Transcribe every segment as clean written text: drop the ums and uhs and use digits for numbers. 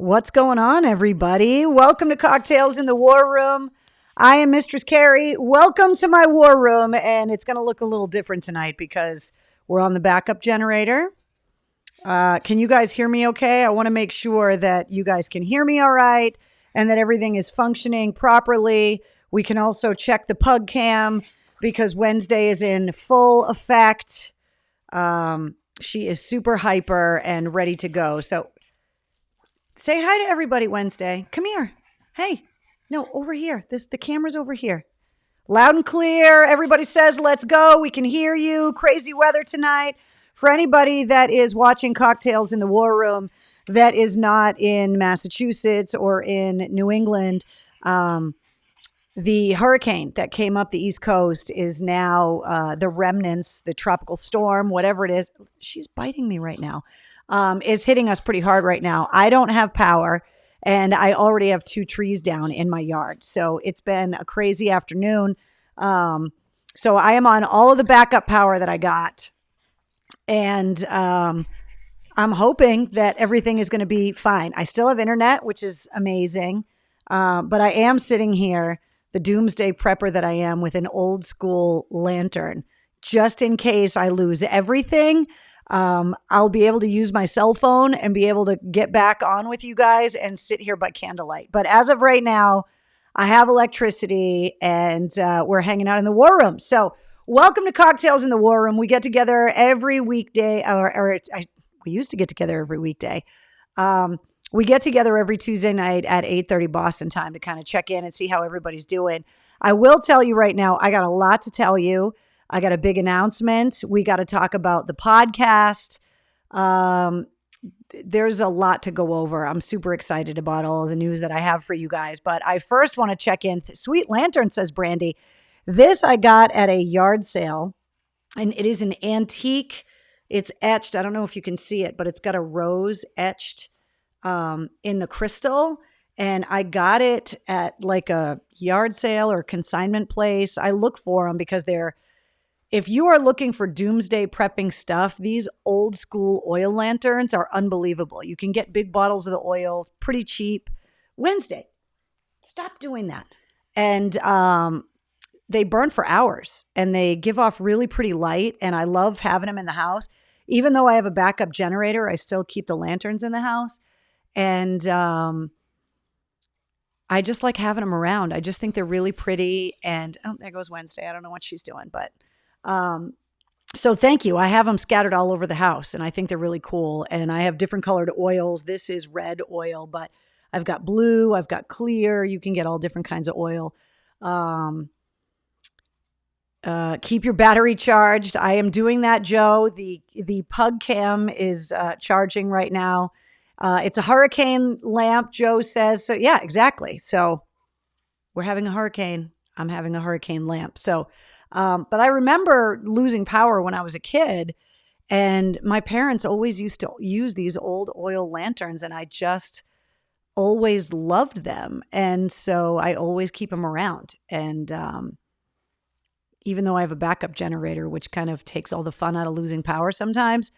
What's going on, everybody? Welcome to Cocktails in the War Room. I am Mistress Carrie. Welcome to my war room, and it's going to look a little different tonight because we're on the backup generator. Can you guys hear me okay? I want to make sure that you guys can hear me all right and that everything is functioning properly. We can also check the pug cam because Wednesday is in full effect. She is super hyper and ready to go. So say hi to everybody, Wednesday. Come here. Hey, no, over here. The camera's over here. Loud and clear. Everybody says, let's go. We can hear you. Crazy weather tonight. For anybody that is watching Cocktails in the War Room that is not in Massachusetts or in New England, the hurricane that came up the East Coast is now the remnants, the tropical storm, whatever it is. She's biting me right now. Is hitting us pretty hard right now. I don't have power, and I already have 2 trees down in my yard. So it's been a crazy afternoon. So I am on all of the backup power that I got. And I'm hoping that everything is going to be fine. I still have internet, which is amazing. But I am sitting here, the doomsday prepper that I am, with an old school lantern. Just in case I lose everything, I'll be able to use my cell phone and be able to get back on with you guys and sit here by candlelight. But as of right now, I have electricity and we're hanging out in the war room. So welcome to Cocktails in the War Room. We get together every weekday, we used to get together every weekday. We get together every Tuesday night at 8:30 Boston time to kind of check in and see how everybody's doing. I will tell you right now, I got a lot to tell you. I got a big announcement. We got to talk about the podcast. There's a lot to go over. I'm super excited about all of the news that I have for you guys. But I first want to check in. Sweet Lantern, says Brandy. This I got at a yard sale, and it is an antique. It's etched. I don't know if you can see it, but it's got a rose etched in the crystal. And I got it at like a yard sale or consignment place. I look for them because if you are looking for doomsday prepping stuff, these old school oil lanterns are unbelievable. You can get big bottles of the oil pretty cheap. Wednesday, stop doing that. And they burn for hours and they give off really pretty light. And I love having them in the house. Even though I have a backup generator, I still keep the lanterns in the house. And I just like having them around. I just think they're really pretty. And there goes Wednesday. I don't know what she's doing, but so thank you. I have them scattered all over the house and I think they're really cool. And I have different colored oils. This is red oil, but I've got blue, I've got clear. You can get all different kinds of oil. Keep your battery charged. I am doing that, Joe. The pug cam is charging right now. It's a hurricane lamp, Joe says. So yeah, exactly. So we're having a hurricane. I'm having a hurricane lamp. So but I remember losing power when I was a kid, and my parents always used to use these old oil lanterns, and I just always loved them. And so I always keep them around. And even though I have a backup generator, which kind of takes all the fun out of losing power sometimes,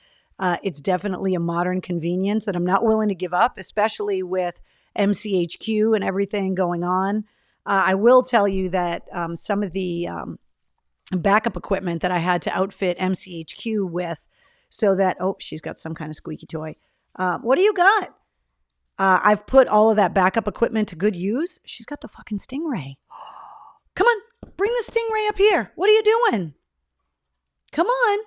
it's definitely a modern convenience that I'm not willing to give up, especially with MCHQ and everything going on. I will tell you that some of the backup equipment that I had to outfit MCHQ with so that, she's got some kind of squeaky toy. What do you got? I've put all of that backup equipment to good use. She's got the fucking Stingray. Come on, bring the Stingray up here. What are you doing? Come on,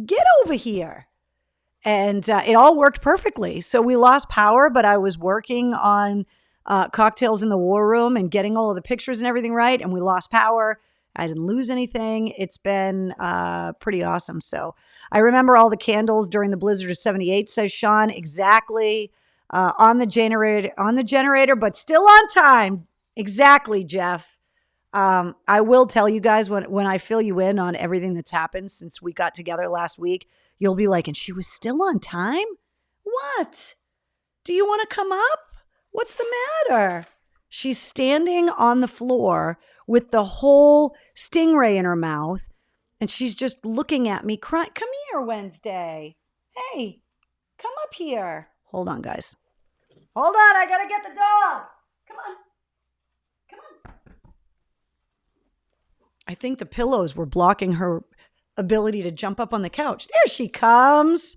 get over here. And it all worked perfectly. So we lost power, but I was working on Cocktails in the War Room and getting all of the pictures and everything right. And we lost power. I didn't lose anything. It's been pretty awesome. So I remember all the candles during the blizzard of 78, says Sean. Exactly. On the generator, but still on time. Exactly, Jeff. I will tell you guys when I fill you in on everything that's happened since we got together last week, you'll be like, and she was still on time? What? Do you want to come up? What's the matter? She's standing on the floor with the whole Stingray in her mouth, and she's just looking at me crying. Come here, Wednesday. Hey, come up here. Hold on, guys. Hold on, I gotta get the dog. Come on. I think the pillows were blocking her ability to jump up on the couch. There she comes.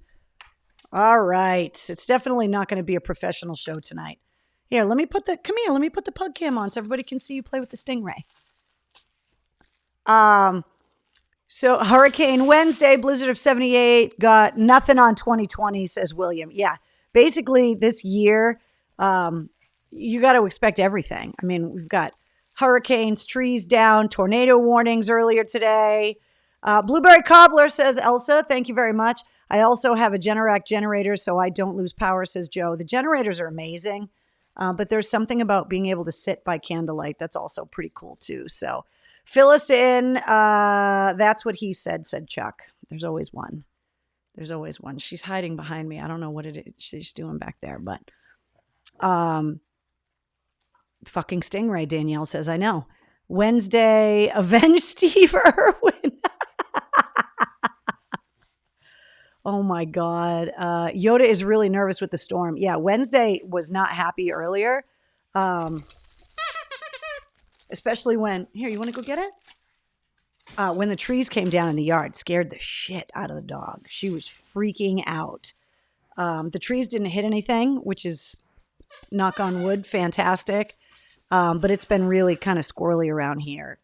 All right. It's definitely not going to be a professional show tonight. Here, let me put the pug cam on so everybody can see you play with the stingray. So Hurricane Wednesday, blizzard of 78, got nothing on 2020, says William. Yeah. Basically this year, you got to expect everything. I mean, we've got hurricanes, trees down, tornado warnings earlier today. Blueberry Cobbler says, Elsa, thank you very much. I also have a Generac generator, so I don't lose power, says Joe. The generators are amazing, but there's something about being able to sit by candlelight that's also pretty cool too. So fill us in. That's what he said Chuck. There's always one. She's hiding behind me. I don't know what it is she's doing back there, but fucking stingray, Danielle says, I know. Wednesday, avenge Steve Irwin. Oh my God. Yoda is really nervous with the storm. Yeah, Wednesday was not happy earlier. Especially when, here, you want to go get it? When the trees came down in the yard, scared the shit out of the dog. She was freaking out. The trees didn't hit anything, which is, knock on wood, fantastic. But it's been really kind of squirrely around here.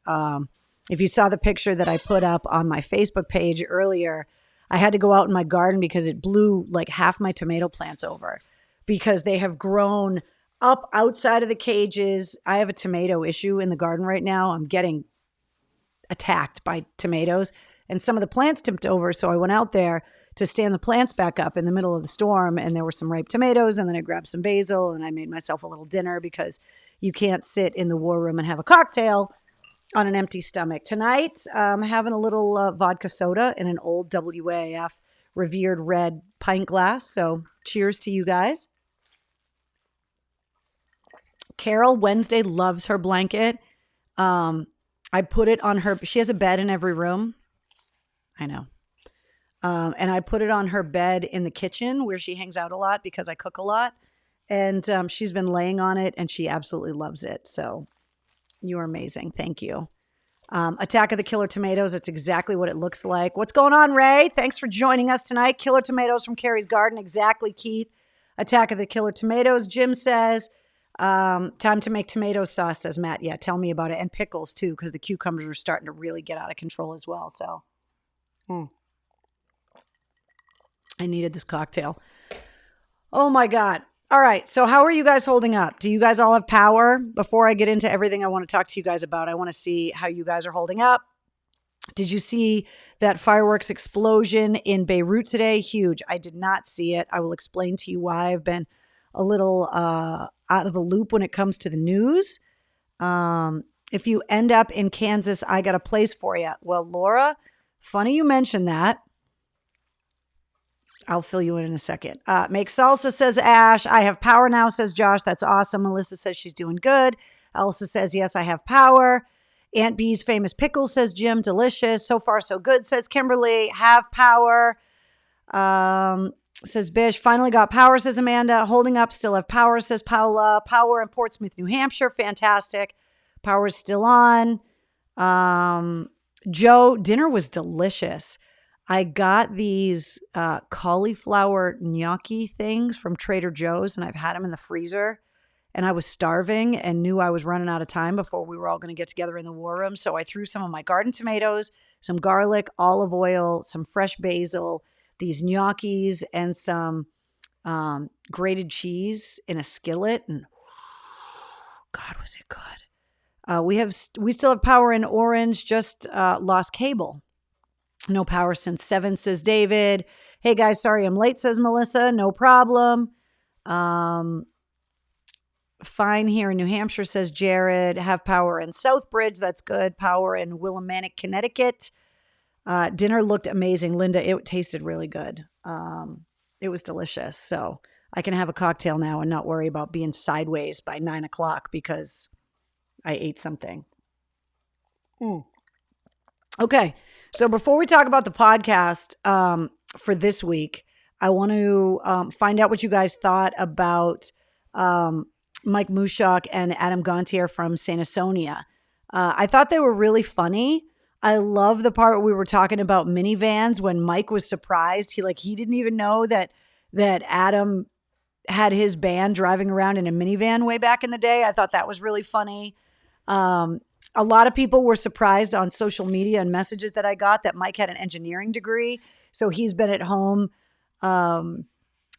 If you saw the picture that I put up on my Facebook page earlier, I had to go out in my garden because it blew like half my tomato plants over because they have grown up outside of the cages. I have a tomato issue in the garden right now. I'm getting attacked by tomatoes and some of the plants tipped over. So I went out there to stand the plants back up in the middle of the storm, and there were some ripe tomatoes, and then I grabbed some basil and I made myself a little dinner because you can't sit in the war room and have a cocktail on an empty stomach. Tonight, I'm having a little vodka soda in an old WAF revered red pint glass. So cheers to you guys. Carol Wednesday loves her blanket. I put it on her. She has a bed in every room. I know. And I put it on her bed in the kitchen where she hangs out a lot because I cook a lot. And she's been laying on it and she absolutely loves it. So you're amazing. Thank you. Attack of the Killer Tomatoes. It's exactly what it looks like. What's going on, Ray? Thanks for joining us tonight. Killer Tomatoes from Carrie's Garden. Exactly, Keith. Attack of the Killer Tomatoes. Jim says, time to make tomato sauce, says Matt. Yeah, tell me about it. And pickles, too, because the cucumbers are starting to really get out of control as well. So I needed this cocktail. Oh, my God. All right. So how are you guys holding up? Do you guys all have power? Before I get into everything I want to talk to you guys about, I want to see how you guys are holding up. Did you see that fireworks explosion in Beirut today? Huge. I did not see it. I will explain to you why I've been a little out of the loop when it comes to the news. If you end up in Kansas, I got a place for you. Well, Laura, funny you mentioned that. I'll fill you in a second. Make salsa, says Ash. I have power now, says Josh. That's awesome. Melissa says she's doing good. Elsa says, yes, I have power. Aunt B's famous pickles, says Jim. Delicious. So far, so good, says Kimberly. Have power. Says Bish. Finally got power, says Amanda. Holding up, still have power, says Paula. Power in Portsmouth, New Hampshire. Fantastic. Power is still on. Joe, dinner was delicious. I got these cauliflower gnocchi things from Trader Joe's, and I've had them in the freezer. And I was starving and knew I was running out of time before we were all going to get together in the war room. So I threw some of my garden tomatoes, some garlic, olive oil, some fresh basil, these gnocchis, and some grated cheese in a skillet. And God, was it good. We still have power in Orange, just lost cable. No power since 7, says David. Hey guys, sorry I'm late, says Melissa. No problem. Fine here in New Hampshire, says Jared. Have power in Southbridge. That's good. Power in Willimantic, Connecticut. Dinner looked amazing, Linda. It tasted really good. It was delicious. So I can have a cocktail now and not worry about being sideways by 9 o'clock because I ate something. Okay. So before we talk about the podcast for this week, I want to find out what you guys thought about Mike Mushok and Adam Gontier from Saint Asonia. I thought they were really funny. I love the part where we were talking about minivans when Mike was surprised. He didn't even know that Adam had his band driving around in a minivan way back in the day. I thought that was really funny. A lot of people were surprised on social media and messages that I got that Mike had an engineering degree. So he's been at home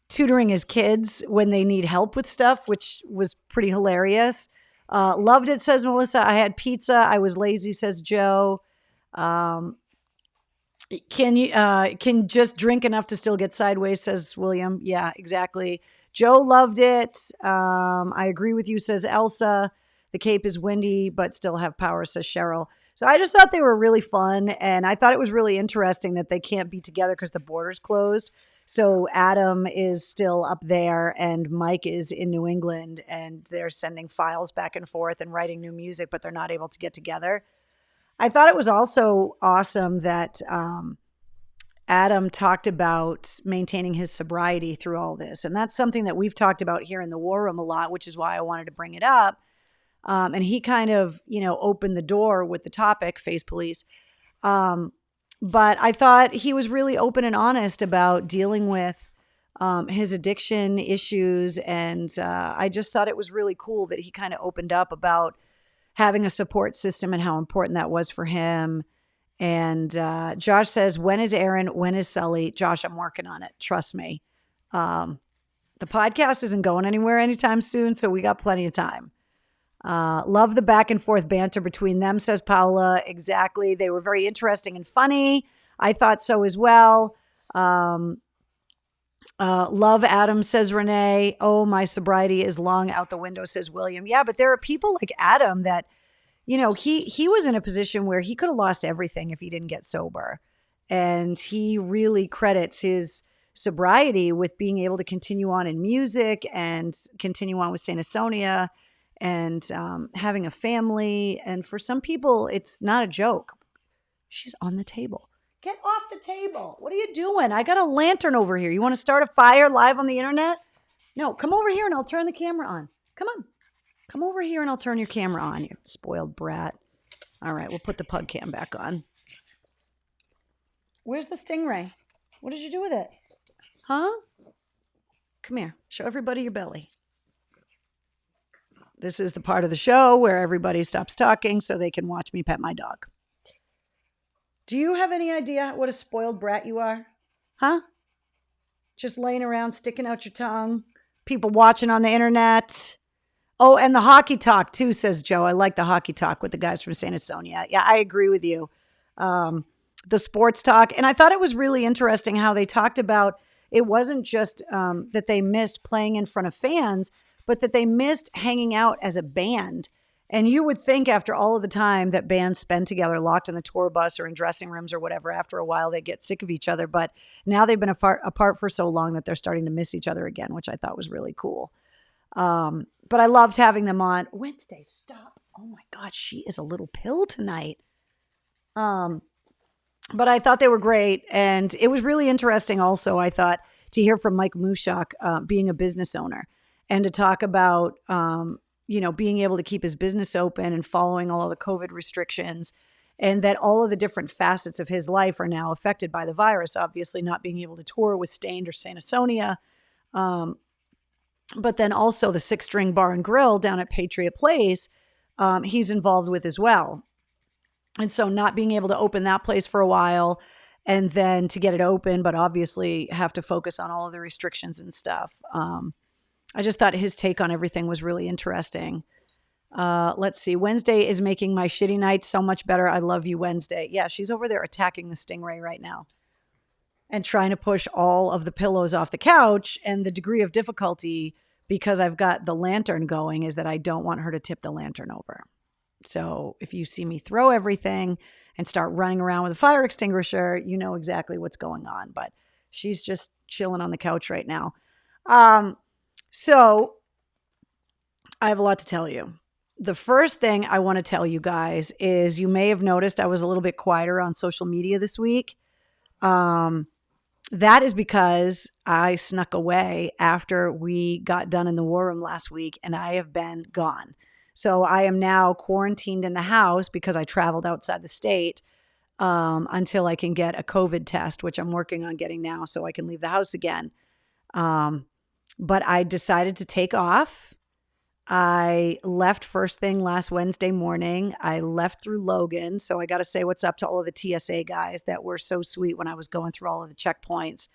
tutoring his kids when they need help with stuff, which was pretty hilarious. Loved it, says Melissa. I had pizza. I was lazy, says Joe. Can just drink enough to still get sideways, says William. Yeah, exactly. Joe loved it. I agree with you, says Elsa. The Cape is windy, but still have power, says Cheryl. So I just thought they were really fun. And I thought it was really interesting that they can't be together because the border's closed. So Adam is still up there and Mike is in New England and they're sending files back and forth and writing new music, but they're not able to get together. I thought it was also awesome that Adam talked about maintaining his sobriety through all this. And that's something that we've talked about here in the War Room a lot, which is why I wanted to bring it up. And he kind of, opened the door with the topic, Face Police. But I thought he was really open and honest about dealing with his addiction issues. And I just thought it was really cool that he kind of opened up about having a support system and how important that was for him. And Josh says, when is Aaron? When is Sully? Josh, I'm working on it. Trust me. The podcast isn't going anywhere anytime soon, so we got plenty of time. Love the back and forth banter between them, says Paula. Exactly. They were very interesting and funny. I thought so as well. Love Adam, says Renee. Oh, my sobriety is long out the window, says William. Yeah, but there are people like Adam that, he was in a position where he could have lost everything if he didn't get sober. And he really credits his sobriety with being able to continue on in music and continue on with Saint Asonia and having a family. And for some people, it's not a joke. She's on the table. Get off the table. What are you doing? I got a lantern over here. You want to start a fire live on the internet? No, come over here and I'll turn the camera on. Come on. Come over here and I'll turn your camera on, you spoiled brat. All right, we'll put the pug cam back on. Where's the stingray? What did you do with it? Huh? Come here. Show everybody your belly. This is the part of the show where everybody stops talking so they can watch me pet my dog. Do you have any idea what a spoiled brat you are? Huh? Just laying around, sticking out your tongue. People watching on the internet. Oh, and the hockey talk too, says Joe. I like the hockey talk with the guys from Saint Asonia. Yeah, I agree with you. The sports talk. And I thought it was really interesting how they talked about it wasn't just that they missed playing in front of fans, but that they missed hanging out as a band. And you would think after all of the time that bands spend together locked in the tour bus or in dressing rooms or whatever, after a while they get sick of each other. But now they've been apart for so long that they're starting to miss each other again, which I thought was really cool. But I loved having them on. Wednesday, stop. Oh my God, she is a little pill tonight. But I thought they were great. And it was really interesting also, I thought, to hear from Mike Mushok, being a business owner and to talk about, being able to keep his business open and following all of the COVID restrictions, and that all of the different facets of his life are now affected by the virus, obviously not being able to tour with Stained or Saint Asonia. But then also the 6 String Bar and Grill down at Patriot Place, he's involved with as well. And so not being able to open that place for a while and then to get it open, but obviously have to focus on all of the restrictions and stuff. I just thought his take on everything was really interesting. Let's see. Wednesday is making my shitty night so much better. I love you, Wednesday. Yeah, she's over there attacking the stingray right now and trying to push all of the pillows off the couch. And the degree of difficulty, because I've got the lantern going, is that I don't want her to tip the lantern over. So if you see me throw everything and start running around with a fire extinguisher, you know exactly what's going on. But she's just chilling on the couch right now. So I have a lot to tell you. The first thing I want to tell you guys is you may have noticed I was a little bit quieter on social media this week. That is because I snuck away after we got done in the war room last week, and I have been gone. So I am now quarantined in the house because I traveled outside the state until I can get a COVID test, which I'm working on getting now so I can leave the house again. But I decided to take off. I left first thing last Wednesday morning. I left through Logan. So I got to say what's up to all of the TSA guys that were so sweet when I was going through all of the checkpoints.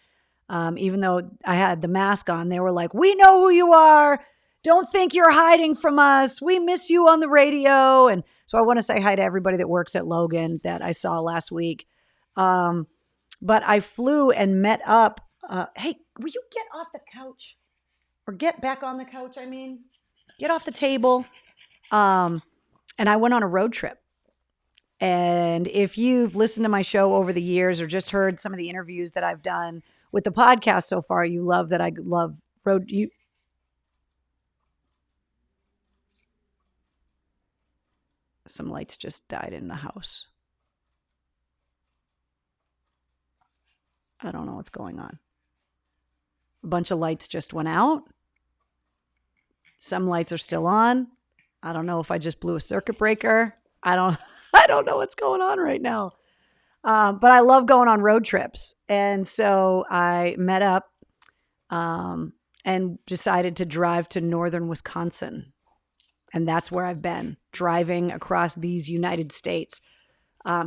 Even though I had the mask on, they were like, "We know who you are. Don't think you're hiding from us. We miss you on the radio." And so I want to say hi to everybody that works at Logan that I saw last week. But I flew and met up. Hey, will you get off the couch or get back on the couch? I mean, get off the table. And I went on a road trip. And if you've listened to my show over the years or just heard some of the interviews that I've done with the podcast so far, you love that I love road. Some lights just died in the house. I don't know what's going on. A bunch of lights just went out. Some lights are still on. I don't know if I just blew a circuit breaker. I don't know what's going on right now. But I love going on road trips. And so I met up and decided to drive to northern Wisconsin. And that's where I've been, driving across these United States.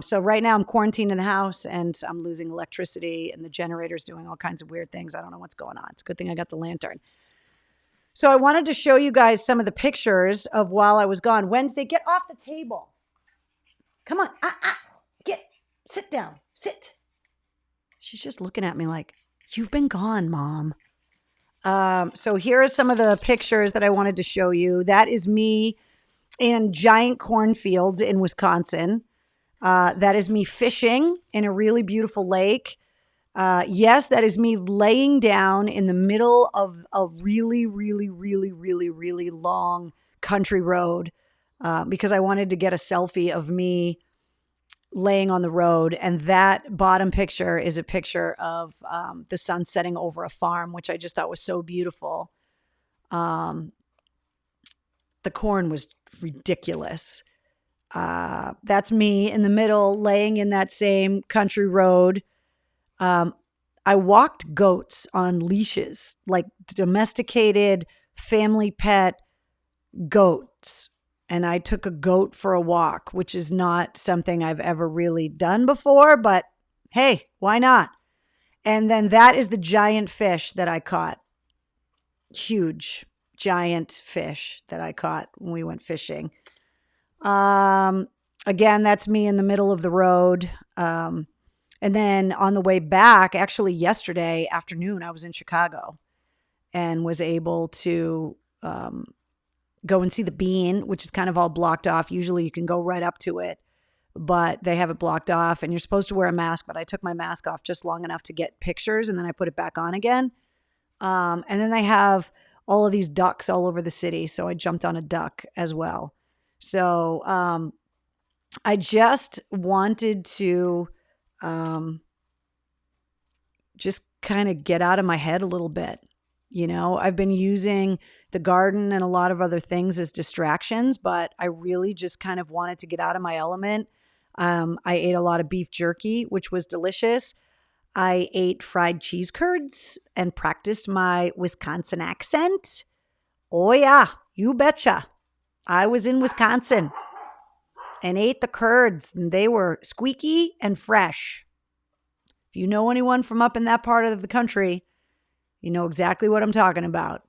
So right now I'm quarantined in the house and I'm losing electricity and the generator's doing all kinds of weird things. I don't know what's going on. It's a good thing I got the lantern. So I wanted to show you guys some of the pictures of while I was gone. Wednesday, get off the table. Come on. Sit down. Sit. She's just looking at me like, "You've been gone, Mom." So here are some of the pictures that I wanted to show you. That is me in giant cornfields in Wisconsin. That is me fishing in a really beautiful lake. Yes, that is me laying down in the middle of a really, really, really, really, really long country road because I wanted to get a selfie of me laying on the road. And that bottom picture is a picture of the sun setting over a farm, which I just thought was so beautiful. The corn was ridiculous. That's me in the middle, laying in that same country road. I walked goats on leashes, like domesticated family pet goats. And I took a goat for a walk, which is not something I've ever really done before, but hey, why not? And then that is the giant fish that I caught. Huge, giant fish that I caught when we went fishing. Again, that's me in the middle of the road. And then on the way back, actually yesterday afternoon, I was in Chicago and was able to go and see the Bean, which is kind of all blocked off. Usually you can go right up to it, but they have it blocked off and you're supposed to wear a mask, but I took my mask off just long enough to get pictures and then I put it back on again. And then they have all of these ducks all over the city. So I jumped on a duck as well. So I just wanted to just kind of get out of my head a little bit. You know, I've been using the garden and a lot of other things as distractions, but I really just kind of wanted to get out of my element. I ate a lot of beef jerky, which was delicious. I ate fried cheese curds and practiced my Wisconsin accent. Oh yeah, you betcha. I was in Wisconsin and ate the curds and they were squeaky and fresh. If you know anyone from up in that part of the country, you know exactly what I'm talking about.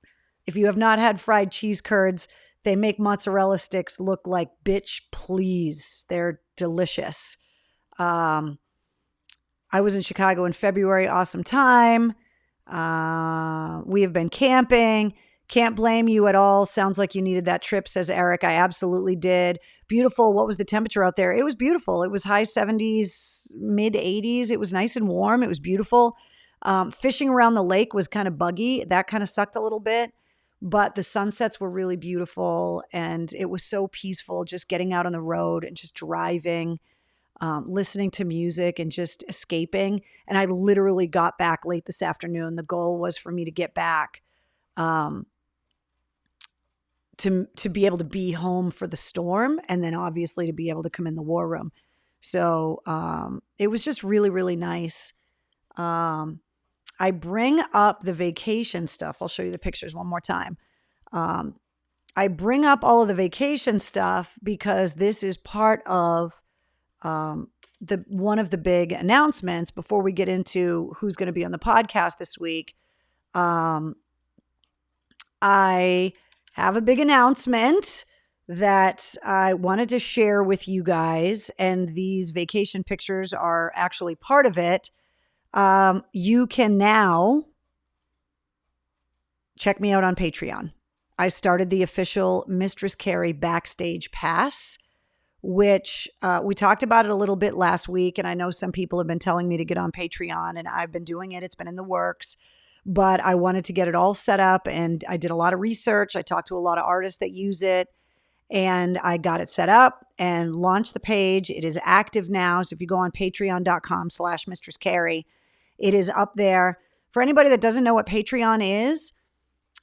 If you have not had fried cheese curds, they make mozzarella sticks look like bitch please. They're delicious. I was in Chicago in February. Awesome time. We have been camping. Can't blame you at all. Sounds like you needed that trip, says Eric. I absolutely did. Beautiful. What was the temperature out there? It was beautiful. It was high 70s, mid 80s. It was nice and warm. It was beautiful. Fishing around the lake was kind of buggy. That kind of sucked a little bit, but the sunsets were really beautiful and it was so peaceful just getting out on the road and just driving. listening to music and just escaping. And I literally got back late this afternoon. The goal was for me to get back to be able to be home for the storm, and then obviously to be able to come in the war room. So it was just really, really nice. I bring up the vacation stuff. I'll show you the pictures one more time. I bring up all of the vacation stuff because this is part of one of the big announcements before we get into who's going to be on the podcast this week. I have a big announcement that I wanted to share with you guys, and these vacation pictures are actually part of it. You can now check me out on Patreon. I started the official Mistress Carrie Backstage Pass, which we talked about it a little bit last week. And I know some people have been telling me to get on Patreon, and I've been doing it. It's been in the works, but I wanted to get it all set up, and I did a lot of research. I talked to a lot of artists that use it, and I got it set up and launched the page. It is active now. So if you go on patreon.com/Mistress Carrie, it is up there. For anybody that doesn't know what Patreon is,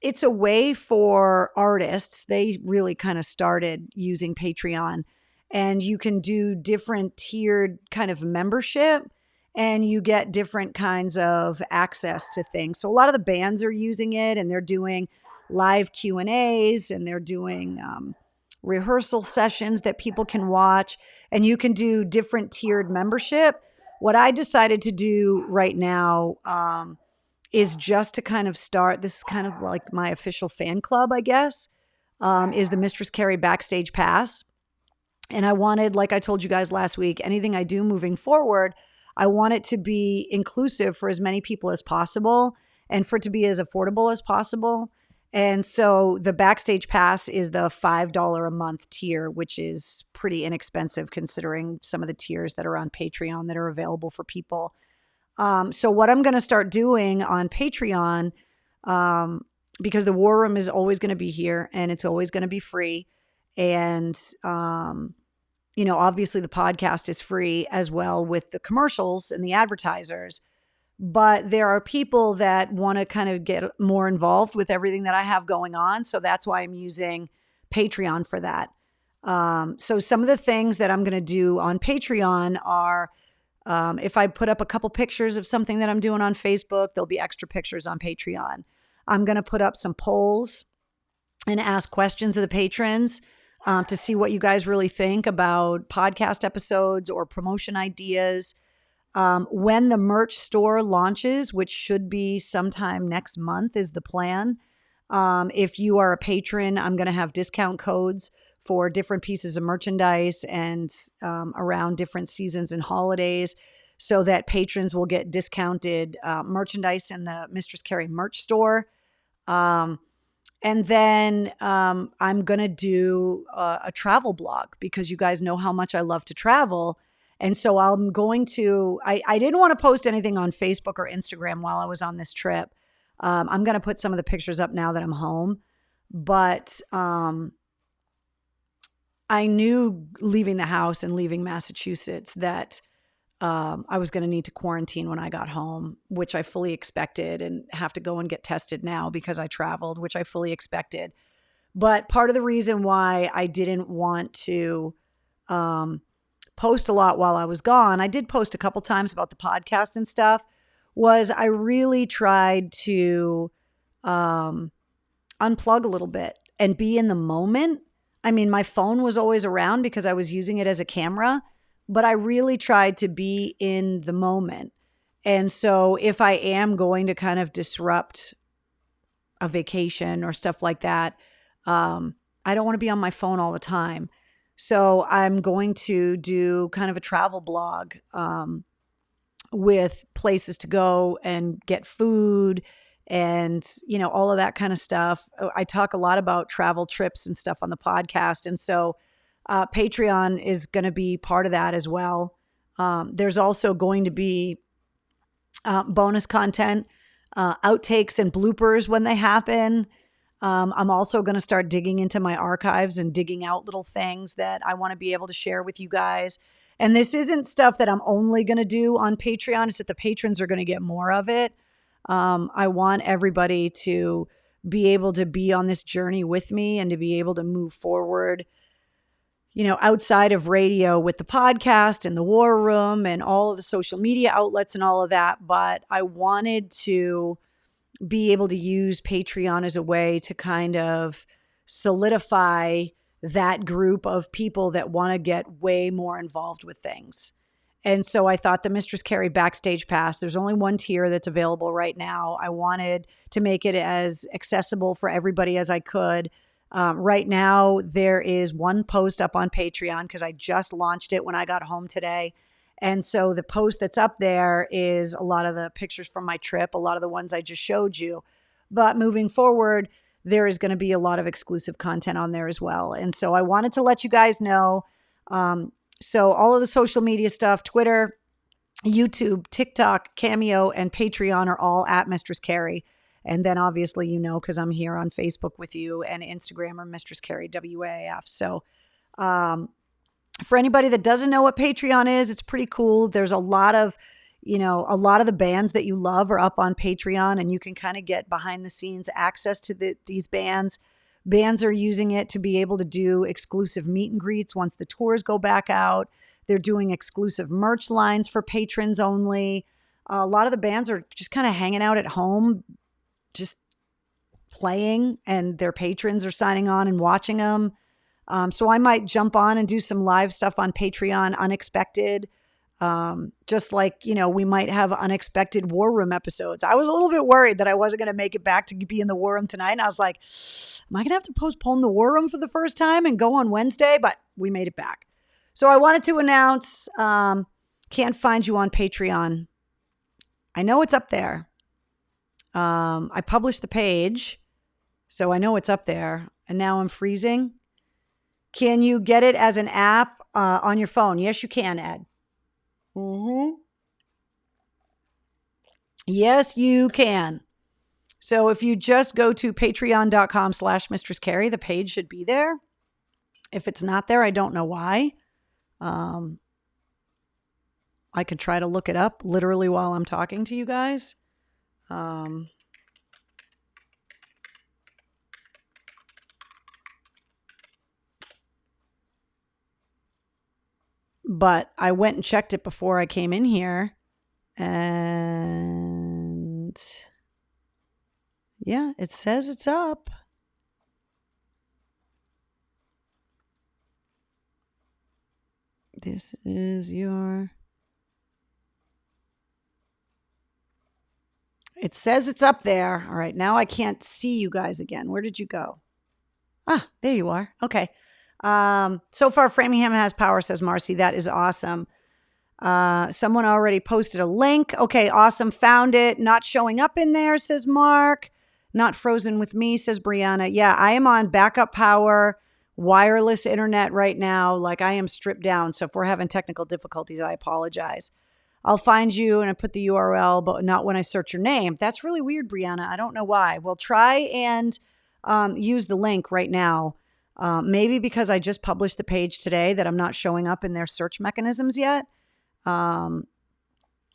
it's a way for artists. They really kind of started using Patreon, and you can do different tiered kind of membership, and you get different kinds of access to things. So a lot of the bands are using it, and they're doing live Q&As, and they're doing rehearsal sessions that people can watch, and you can do different tiered membership. What I decided to do right now is just to kind of start, this is kind of like my official fan club, I guess, is the Mistress Carrie Backstage Pass. And I wanted, like I told you guys last week, anything I do moving forward, I want it to be inclusive for as many people as possible and for it to be as affordable as possible. And so the Backstage Pass is the $5 a month tier, which is pretty inexpensive considering some of the tiers that are on Patreon that are available for people. So what I'm going to start doing on Patreon, because the War Room is always going to be here and it's always going to be free. And, obviously the podcast is free as well with the commercials and the advertisers. But there are people that want to kind of get more involved with everything that I have going on. So that's why I'm using Patreon for that. So some of the things that I'm going to do on Patreon are, if I put up a couple pictures of something that I'm doing on Facebook, there'll be extra pictures on Patreon. I'm going to put up some polls and ask questions of the patrons to see what you guys really think about podcast episodes or promotion ideas. When the merch store launches, which should be sometime next month is the plan. If you are a patron, I'm going to have discount codes for different pieces of merchandise and around different seasons and holidays so that patrons will get discounted merchandise in the Mistress Carrie merch store. And then I'm going to do a travel blog because you guys know how much I love to travel. And so I'm going to, I didn't want to post anything on Facebook or Instagram while I was on this trip. I'm going to put some of the pictures up now that I'm home. But I knew leaving the house and leaving Massachusetts that I was going to need to quarantine when I got home, which I fully expected, and have to go and get tested now because I traveled, which I fully expected. But part of the reason why I didn't want to post a lot while I was gone, I did post a couple times about the podcast and stuff, was I really tried to unplug a little bit and be in the moment. I mean, my phone was always around because I was using it as a camera, but I really tried to be in the moment. And so if I am going to kind of disrupt a vacation or stuff like that, I don't want to be on my phone all the time. So I'm going to do kind of a travel blog with places to go and get food and, all of that kind of stuff. I talk a lot about travel trips and stuff on the podcast. And so Patreon is going to be part of that as well. There's also going to be bonus content, outtakes and bloopers when they happen. I'm also going to start digging into my archives and digging out little things that I want to be able to share with you guys. And this isn't stuff that I'm only going to do on Patreon. It's that the patrons are going to get more of it. I want everybody to be able to be on this journey with me and to be able to move forward, outside of radio with the podcast and the war room and all of the social media outlets and all of that. But I wanted to be able to use Patreon as a way to kind of solidify that group of people that want to get way more involved with things. And so I thought the Mistress Carrie Backstage Pass, there's only one tier that's available right now. I wanted to make it as accessible for everybody as I could. Right now, there is one post up on Patreon because I just launched it when I got home today. And so the post that's up there is a lot of the pictures from my trip, a lot of the ones I just showed you. But moving forward, there is going to be a lot of exclusive content on there as well. And so I wanted to let you guys know. So all of the social media stuff, Twitter, YouTube, TikTok, Cameo, and Patreon are all at Mistress Carrie. And then obviously, because I'm here on Facebook with you, and Instagram or Mistress Carrie WAF. So, for anybody that doesn't know what Patreon is, it's pretty cool. There's a lot of the bands that you love are up on Patreon, and you can kind of get behind the scenes access to these bands. Bands are using it to be able to do exclusive meet and greets once the tours go back out. They're doing exclusive merch lines for patrons only. A lot of the bands are just kind of hanging out at home, just playing, and their patrons are signing on and watching them. So I might jump on and do some live stuff on Patreon, unexpected. Just like, we might have unexpected War Room episodes. I was a little bit worried that I wasn't going to make it back to be in the War Room tonight. And I was like, am I going to have to postpone the War Room for the first time and go on Wednesday? But we made it back. So I wanted to announce, can't find you on Patreon. I know it's up there. I published the page, so I know it's up there. And now I'm freezing. Can you get it as an app on your phone? Yes, you can, Ed. Mm-hmm. Yes, you can. So if you just go to patreon.com/Mistress Carrie, the page should be there. If it's not there, I don't know why. I can try to look it up literally while I'm talking to you guys. But I went and checked it before I came in here. And yeah, it says it's up. This is your... It says it's up there. All right, now I can't see you guys again. Where did you go? Ah, there you are. Okay. So far, Framingham has power, says Marcy. That is awesome. Someone already posted a link. Okay, awesome. Found it. Not showing up in there, says Mark. Not frozen with me, says Brianna. Yeah, I am on backup power, wireless internet right now. Like, I am stripped down. So if we're having technical difficulties, I apologize. I'll find you and I put the URL, but not when I search your name. That's really weird, Brianna. I don't know why. We'll try and use the link right now. Maybe because I just published the page today that I'm not showing up in their search mechanisms yet.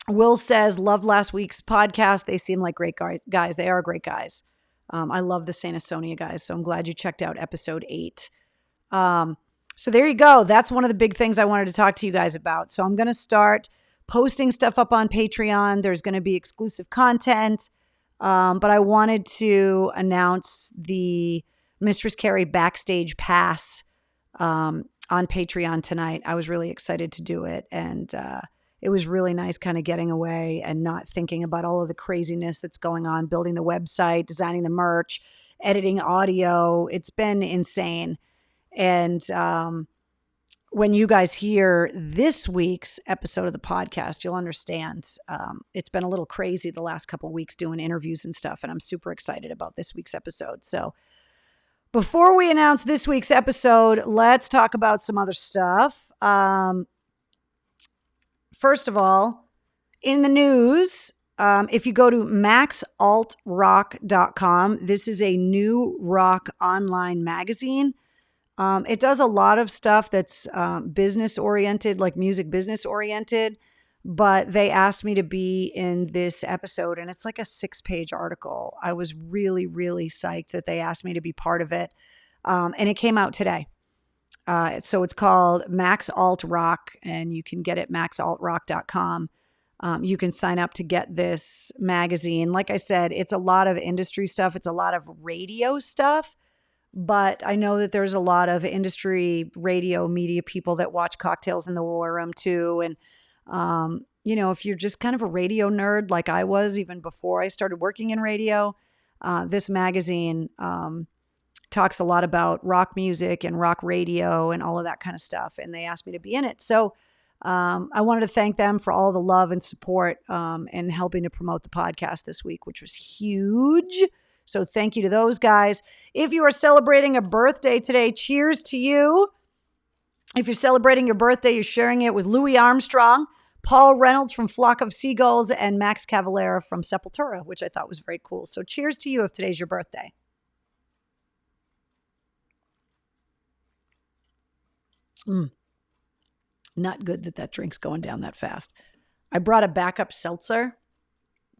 Will says, love last week's podcast. They seem like great guys. They are great guys. I love the Saint Asonia guys. So I'm glad you checked out episode 8. So there you go. That's one of the big things I wanted to talk to you guys about. So I'm going to start posting stuff up on Patreon. There's going to be exclusive content. But I wanted to announce the Mistress Carrie Backstage Pass on Patreon tonight. I was really excited to do it. And it was really nice kind of getting away and not thinking about all of the craziness that's going on, building the website, designing the merch, editing audio. It's been insane. And when you guys hear this week's episode of the podcast, you'll understand it's been a little crazy the last couple of weeks doing interviews and stuff. And I'm super excited about this week's episode. So before we announce this week's episode, let's talk about some other stuff. First of all, in the news, if you go to maxaltrock.com, this is a new rock online magazine. It does a lot of stuff that's business oriented, like music business oriented, but they asked me to be in this episode, and it's like a 6-page article. I was really, really psyched that they asked me to be part of it. And it came out today. So it's called Max Alt Rock, and you can get it at maxaltrock.com. You can sign up to get this magazine. Like I said, it's a lot of industry stuff. It's a lot of radio stuff. But I know that there's a lot of industry radio media people that watch Cocktails in the War Room too. And, if you're just kind of a radio nerd like I was even before I started working in radio, this magazine talks a lot about rock music and rock radio and all of that kind of stuff. And they asked me to be in it. So I wanted to thank them for all the love and support and helping to promote the podcast this week, which was huge. So thank you to those guys. If you are celebrating a birthday today, cheers to you. If you're celebrating your birthday, you're sharing it with Louis Armstrong, Paul Reynolds from Flock of Seagulls, and Max Cavalera from Sepultura, which I thought was very cool. So cheers to you if today's your birthday. Not good that drink's going down that fast. I brought a backup seltzer,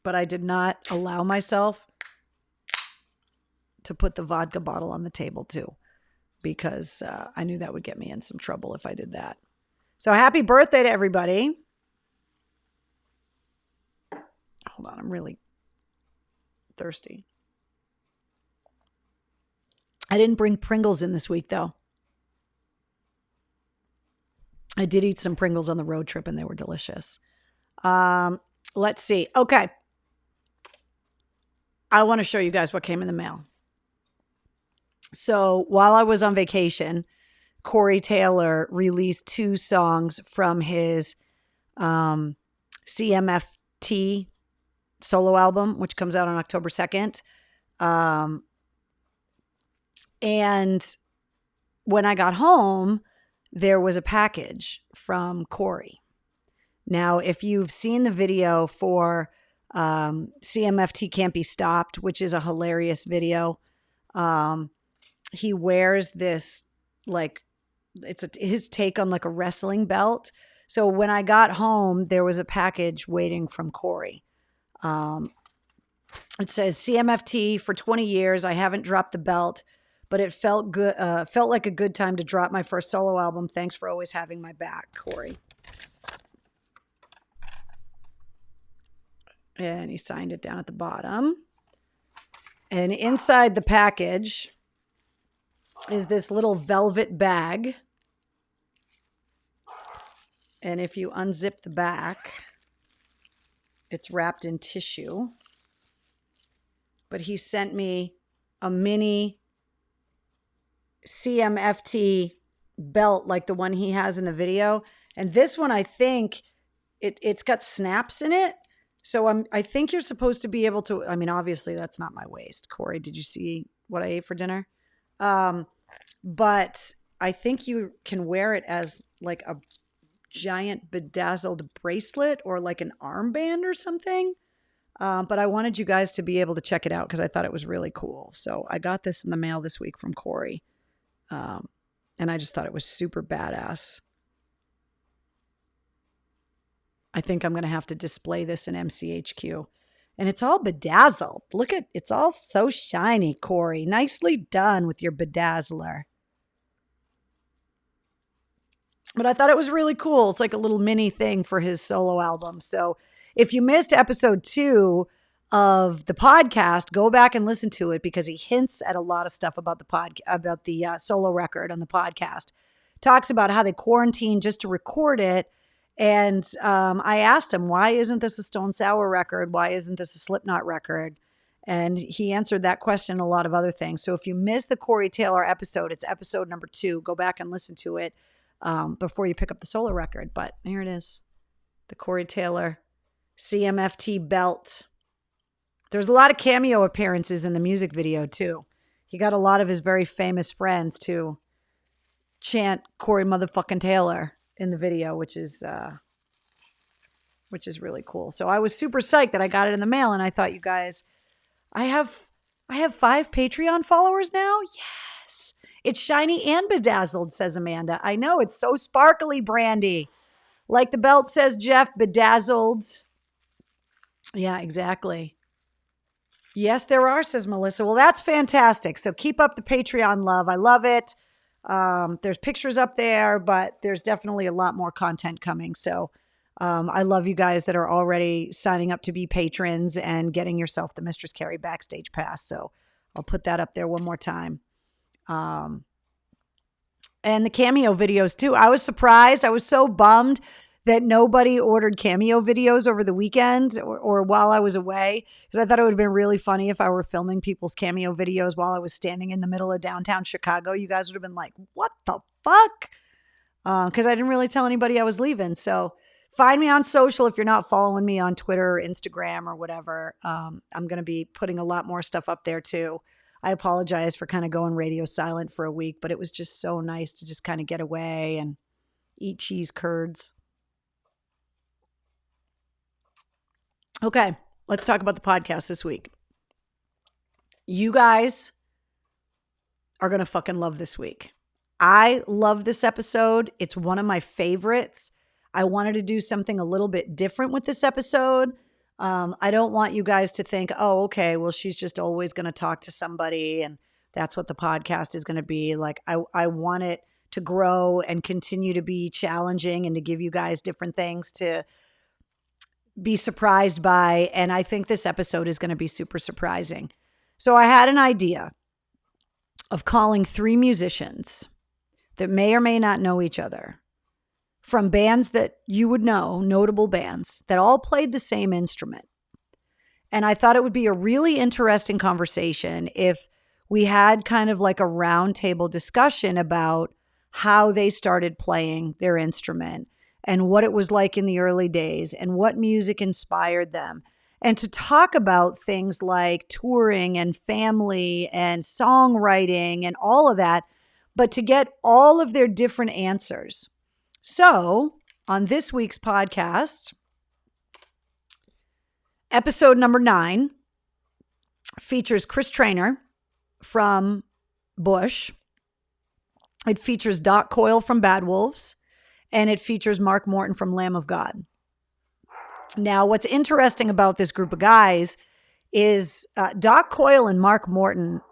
but I did not allow myself to put the vodka bottle on the table too, because I knew that would get me in some trouble if I did that. So happy birthday to everybody. Hold on, I'm really thirsty. I didn't bring Pringles in this week though. I did eat some Pringles on the road trip and they were delicious. Let's see. Okay. I want to show you guys what came in the mail. So while I was on vacation, Corey Taylor released 2 songs from his CMFT solo album, which comes out on October 2nd. And when I got home, there was a package from Corey. Now, if you've seen the video for CMFT Can't Be Stopped, which is a hilarious video, he wears this, like, his take on like a wrestling belt. So when I got home, there was a package waiting from Corey. It says CMFT for 20 years. I haven't dropped the belt, but it felt good. Felt like a good time to drop my first solo album. Thanks for always having my back, Corey. And he signed it down at the bottom. And inside the package is this little velvet bag. And if you unzip the back, it's wrapped in tissue. But he sent me a mini CMFT belt like the one he has in the video. And this one, I think it's got snaps in it. So I think you're supposed to be able to, I mean, obviously that's not my waist. Corey, did you see what I ate for dinner? But I think you can wear it as like a giant bedazzled bracelet or like an armband or something. But I wanted you guys to be able to check it out because I thought it was really cool. So I got this in the mail this week from Corey. And I just thought it was super badass. I think I'm going to have to display this in MCHQ. And it's all bedazzled. Look at, it's all so shiny, Corey. Nicely done with your bedazzler. But I thought it was really cool. It's like a little mini thing for his solo album. So if you missed episode 2 of the podcast, go back and listen to it because he hints at a lot of stuff about the solo record on the podcast. Talks about how they quarantined just to record it. And I asked him, why isn't this a Stone Sour record? Why isn't this a Slipknot record? And he answered that question and a lot of other things. So if you missed the Corey Taylor episode, it's episode number 2. Go back and listen to it before you pick up the solo record. But here it is. The Corey Taylor CMFT belt. There's a lot of cameo appearances in the music video too. He got a lot of his very famous friends to chant Corey motherfucking Taylor in the video, which is which is really cool. So I was super psyched that I got it in the mail, and I thought, you guys, I have 5 Patreon followers now. Yes. It's shiny and bedazzled, says Amanda. I know, it's so sparkly, Brandy. Like the belt says, Jeff, bedazzled. Yeah, exactly. Yes, there are, says Melissa. Well, that's fantastic. So keep up the Patreon love. I love it. There's pictures up there, but there's definitely a lot more content coming. So I love you guys that are already signing up to be patrons and getting yourself the Mistress Carrie Backstage Pass. So I'll put that up there one more time. And the Cameo videos too. I was surprised. I was so bummed that nobody ordered Cameo videos over the weekend or while I was away, because I thought it would have been really funny if I were filming people's Cameo videos while I was standing in the middle of downtown Chicago. You guys would have been like, what the fuck? Because I didn't really tell anybody I was leaving. So find me on social if you're not following me on Twitter or Instagram or whatever. I'm going to be putting a lot more stuff up there too. I apologize for kind of going radio silent for a week, but it was just so nice to just kind of get away and eat cheese curds. Okay, let's talk about the podcast this week. You guys are going to fucking love this week. I love this episode. It's one of my favorites. I wanted to do something a little bit different with this episode. I don't want you guys to think, oh, okay, well, she's just always going to talk to somebody and that's what the podcast is going to be. Like, I want it to grow and continue to be challenging and to give you guys different things to be surprised by. And I think this episode is going to be super surprising. So I had an idea of calling 3 musicians that may or may not know each other from bands that you would know, notable bands that all played the same instrument. And I thought it would be a really interesting conversation if we had kind of like a roundtable discussion about how they started playing their instrument and what it was like in the early days and what music inspired them. And to talk about things like touring and family and songwriting and all of that, but to get all of their different answers. So on this week's podcast, episode number 9 features Chris Traynor from Bush. It features Doc Coyle from Bad Wolves. And it features Mark Morton from Lamb of God. Now, what's interesting about this group of guys is Doc Coyle and Mark Morton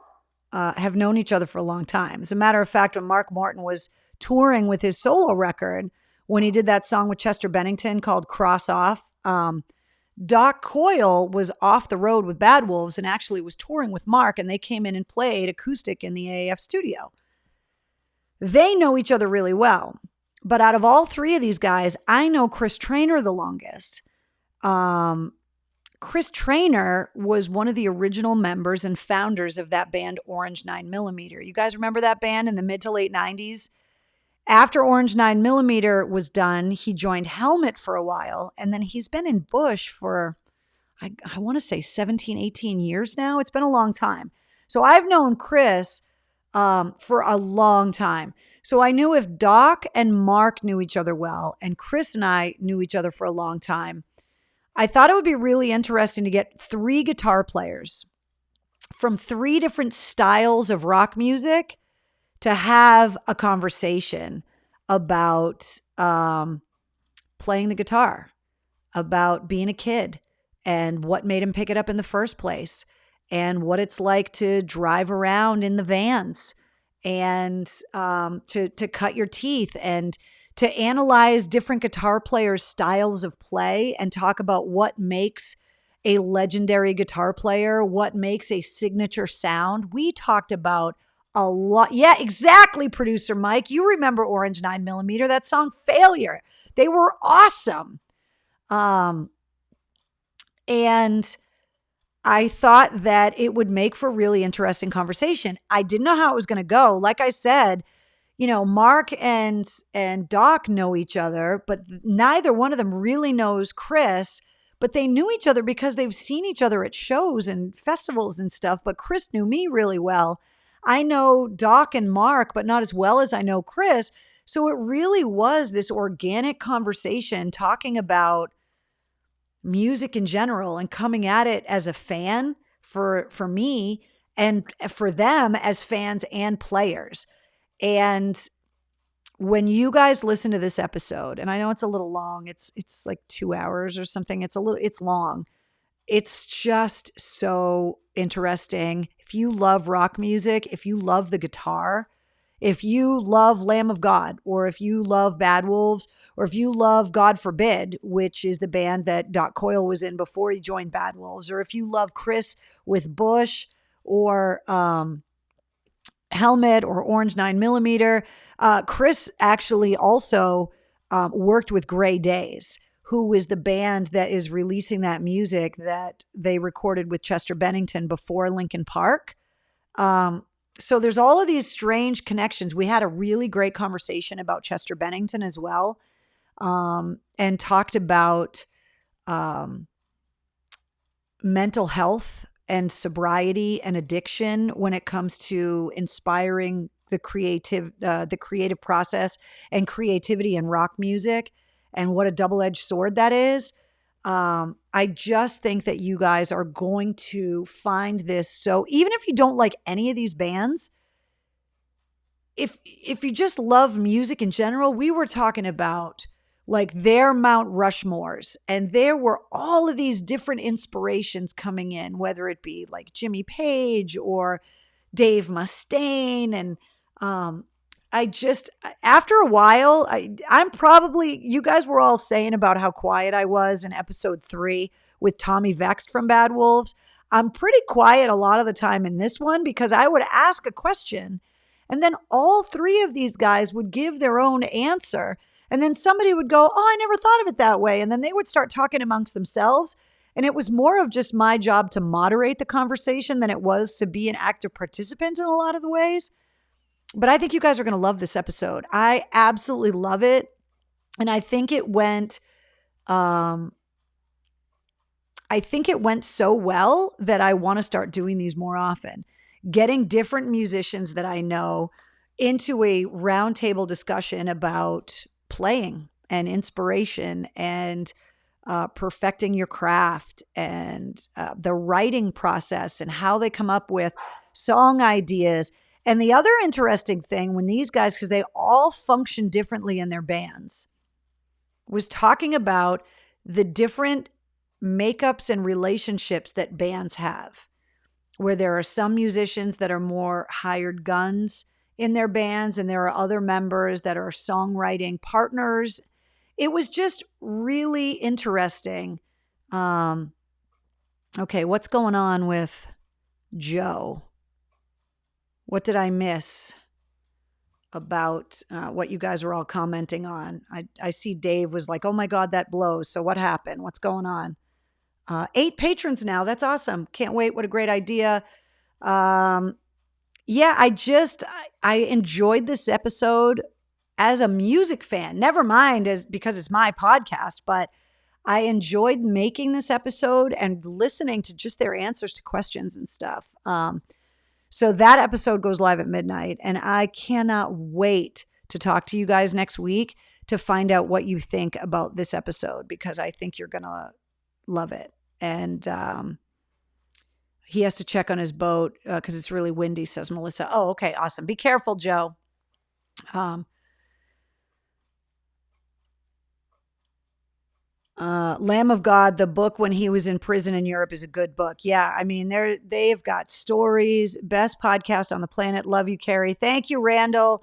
have known each other for a long time. As a matter of fact, when Mark Morton was touring with his solo record, when he did that song with Chester Bennington called Cross Off, Doc Coyle was off the road with Bad Wolves and actually was touring with Mark, and they came in and played acoustic in the AAF studio. They know each other really well. But out of all 3 of these guys, I know Chris Traynor the longest. Chris Traynor was one of the original members and founders of that band Orange 9mm. You guys remember that band in the mid to late 90s? After Orange 9mm was done, he joined Helmet for a while, and then he's been in Bush for, I want to say 17, 18 years now. It's been a long time. So I've known Chris for a long time. So I knew if Doc and Mark knew each other well, and Chris and I knew each other for a long time, I thought it would be really interesting to get 3 guitar players from 3 different styles of rock music to have a conversation about playing the guitar, about being a kid and what made him pick it up in the first place, and what it's like to drive around in the vans and to cut your teeth and to analyze different guitar players' styles of play and talk about what makes a legendary guitar player, what makes a signature sound. We talked about a lot. Yeah, exactly, producer Mike. You remember Orange 9mm, that song Failure. They were awesome. And I thought that it would make for a really interesting conversation. I didn't know how it was going to go. Like I said, you know, Mark and Doc know each other, but neither one of them really knows Chris, but they knew each other because they've seen each other at shows and festivals and stuff. But Chris knew me really well. I know Doc and Mark, but not as well as I know Chris. So it really was this organic conversation talking about music in general and coming at it as a fan for me and for them as fans and players. And when you guys listen to this episode, and I know it's a little long, it's like 2 hours or something. It's long. It's just so interesting. If you love rock music, if you love the guitar, if you love Lamb of God, or if you love Bad Wolves, or if you love God Forbid, which is the band that Doc Coyle was in before he joined Bad Wolves, or if you love Chris with Bush, or Helmet, or Orange 9mm. Chris actually also worked with Grey Days, who is the band that is releasing that music that they recorded with Chester Bennington before Linkin Park. So there's all of these strange connections. We had a really great conversation about Chester Bennington as well, and talked about mental health and sobriety and addiction when it comes to inspiring the creative process and creativity in rock music, and what a double-edged sword that is. I just think that you guys are going to find this. So even if you don't like any of these bands, if you just love music in general, we were talking about like their Mount Rushmores, and there were all of these different inspirations coming in, whether it be like Jimmy Page or Dave Mustaine. And I just, after a while, I'm probably, you guys were all saying about how quiet I was in episode 3 with Tommy Vext from Bad Wolves. I'm pretty quiet a lot of the time in this one because I would ask a question and then all 3 of these guys would give their own answer. And then somebody would go, oh, I never thought of it that way. And then they would start talking amongst themselves. And it was more of just my job to moderate the conversation than it was to be an active participant in a lot of the ways. But I think you guys are going to love this episode. I absolutely love it. And I think it went so well that I want to start doing these more often. Getting different musicians that I know into a roundtable discussion about playing and inspiration and perfecting your craft and the writing process and how they come up with song ideas. And the other interesting thing when these guys, because they all function differently in their bands, was talking about the different makeups and relationships that bands have, where there are some musicians that are more hired guns in their bands, and there are other members that are songwriting partners. It was just really interesting. Okay, what's going on with Joe? What did I miss about what you guys were all commenting on? I see Dave was like, oh my God, that blows. So what happened? What's going on? 8 patrons now. That's awesome. Can't wait. What a great idea. Yeah, I enjoyed this episode as a music fan. Never mind because it's my podcast, but I enjoyed making this episode and listening to just their answers to questions and stuff. So that episode goes live at midnight, and I cannot wait to talk to you guys next week to find out what you think about this episode, because I think you're going to love it. And he has to check on his boat because it's really windy, says Melissa. Oh, okay, awesome. Be careful, Joe. Lamb of God, the book when he was in prison in Europe, is a good book. Yeah, I mean, they've got stories. Best podcast on the planet. Love you, Carrie. Thank you, Randall.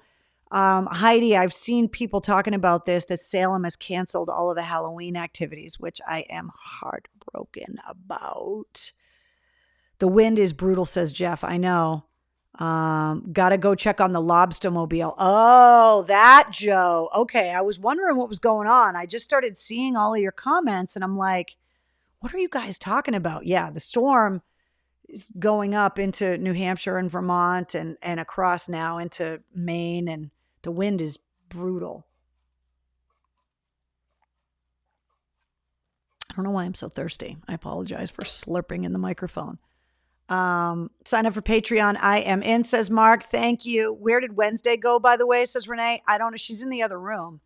Heidi, I've seen people talking about this, that Salem has canceled all of the Halloween activities, which I am heartbroken about. The wind is brutal, says Jeff. I know. Gotta go check on the Lobstermobile. Oh, that Joe. Okay, I was wondering what was going on. I just started seeing all of your comments and I'm like, what are you guys talking about? Yeah, the storm is going up into New Hampshire and Vermont and across now into Maine, and the wind is brutal. I don't know why I'm so thirsty. I apologize for slurping in the microphone. Sign up for Patreon. I am in, says Mark. Thank you. Where did Wednesday go, by the way, says Renee? I don't know. She's in the other room.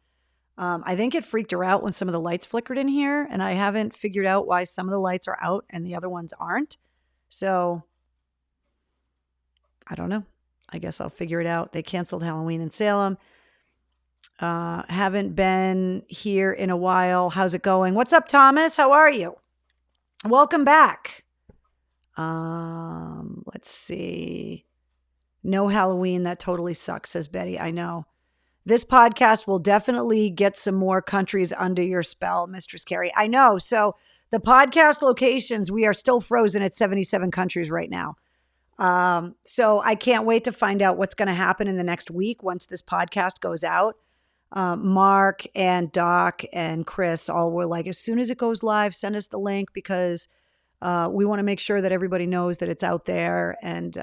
I think it freaked her out when some of the lights flickered in here, and I haven't figured out why some of the lights are out and the other ones aren't. So I don't know. I guess I'll figure it out. They canceled Halloween in Salem. Haven't been here in a while. How's it going? What's up, Thomas? How are you? Welcome back. Let's see. No Halloween. That totally sucks, says Betty. I know. This podcast will definitely get some more countries under your spell, Mistress Carrie. I know. So the podcast locations, we are still frozen at 77 countries right now. So I can't wait to find out what's going to happen in the next week once this podcast goes out. Mark and Doc and Chris all were like, as soon as it goes live, send us the link because we want to make sure that everybody knows that it's out there. And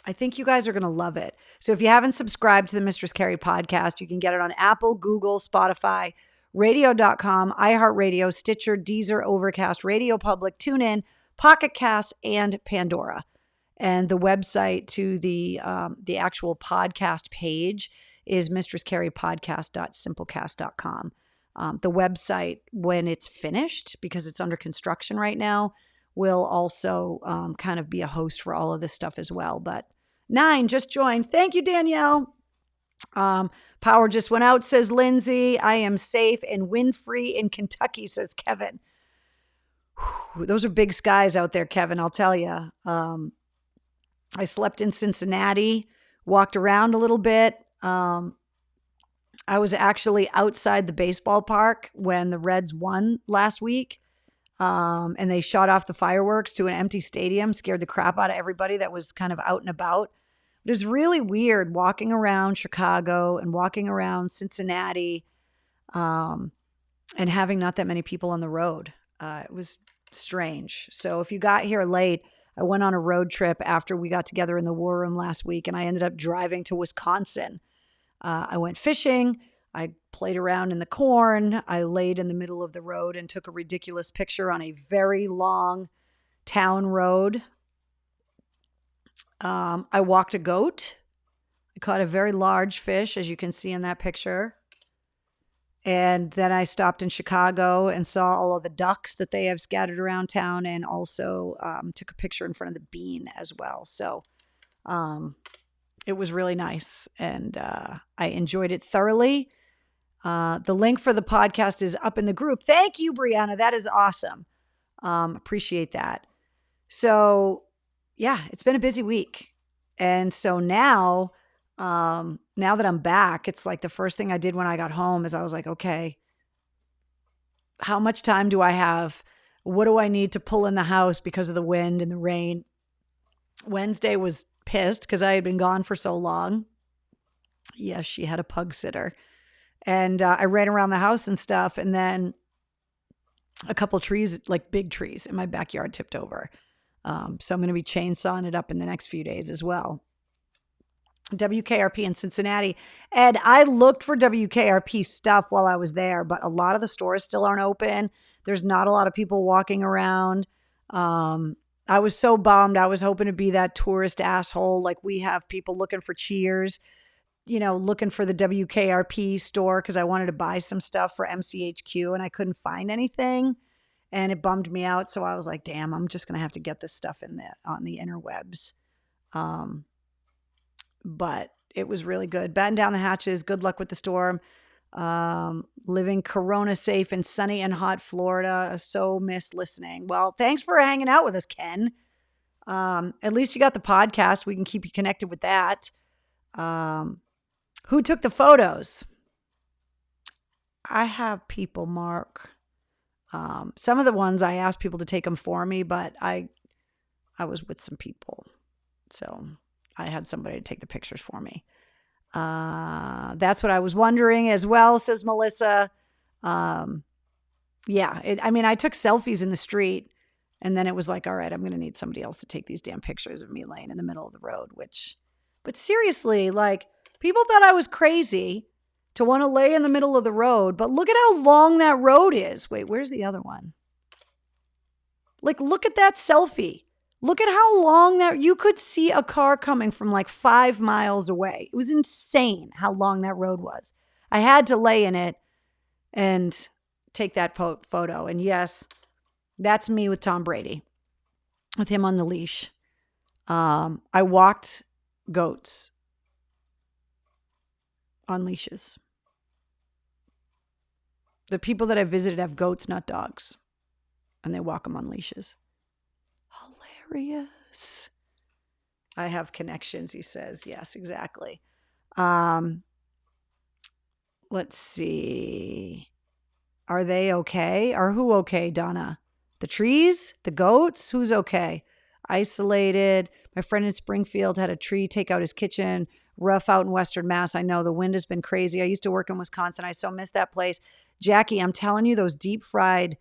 I think you guys are going to love it. So if you haven't subscribed to the Mistress Carrie podcast, you can get it on Apple, Google, Spotify, radio.com, iHeartRadio, Stitcher, Deezer, Overcast, Radio Public, TuneIn, Pocket Casts, and Pandora. And the website to the actual podcast page is mistresscarriepodcast.simplecast.com. The website, when it's finished, because it's under construction right now, will also kind of be a host for all of this stuff as well. But 9 just joined. Thank you, Danielle. Power just went out, says Lindsay. I am safe and wind-free in Kentucky, says Kevin. Whew, those are big skies out there, Kevin, I'll tell you. I slept in Cincinnati, walked around a little bit. I was actually outside the baseball park when the Reds won last week. And they shot off the fireworks to an empty stadium, scared the crap out of everybody that was kind of out and about. It was really weird walking around Chicago and walking around Cincinnati, and having not that many people on the road. It was strange. So if you got here late, I went on a road trip after we got together in the war room last week, and I ended up driving to Wisconsin. I went fishing. I played around in the corn. I laid in the middle of the road and took a ridiculous picture on a very long town road. I walked a goat. I caught a very large fish, as you can see in that picture. And then I stopped in Chicago and saw all of the ducks that they have scattered around town, and also took a picture in front of the bean as well. So it was really nice, and I enjoyed it thoroughly. The link for the podcast is up in the group. Thank you, Brianna. That is awesome. Appreciate that. So yeah, it's been a busy week. And so now that I'm back, it's like the first thing I did when I got home is I was like, okay, how much time do I have? What do I need to pull in the house because of the wind and the rain? Wednesday was pissed because I had been gone for so long. Yes, she had a pug sitter. And I ran around the house and stuff. And then a couple trees, like big trees in my backyard, tipped over. So I'm going to be chainsawing it up in the next few days as well. WKRP in Cincinnati. Ed, I looked for WKRP stuff while I was there, but a lot of the stores still aren't open. There's not a lot of people walking around. I was so bummed. I was hoping to be that tourist asshole. Like we have people looking for Cheers, looking for the WKRP store because I wanted to buy some stuff for MCHQ and I couldn't find anything. And it bummed me out. So I was like, damn, I'm just going to have to get this stuff on the interwebs. But it was really good. Batten down the hatches. Good luck with the storm. Living Corona safe in sunny and hot Florida. So miss listening. Well, thanks for hanging out with us, Ken. At least you got the podcast. We can keep you connected with that. Who took the photos? I have people, Mark. Some of the ones I asked people to take them for me, but I was with some people. So I had somebody to take the pictures for me. That's what I was wondering as well, says Melissa. I took selfies in the street and then it was like, all right, I'm going to need somebody else to take these damn pictures of me laying in the middle of the road, but seriously, like people thought I was crazy to want to lay in the middle of the road, but look at how long that road is. Wait, where's the other one? Like, look at that selfie. Look at how long that you could see a car coming from like 5 miles away. It was insane how long that road was. I had to lay in it and take that photo. And yes, that's me with Tom Brady, with him on the leash. I walked goats on leashes. The people that I visited have goats, not dogs, and they walk them on leashes. Hilarious. I have connections, he says. Yes, exactly. Let's see. Are they okay? Are who okay, Donna? The trees? The goats? Who's okay? Isolated. My friend in Springfield had a tree take out his kitchen. Rough out in Western Mass. I know the wind has been crazy. I used to work in Wisconsin. I so miss that place. Jackie, I'm telling you, those deep fried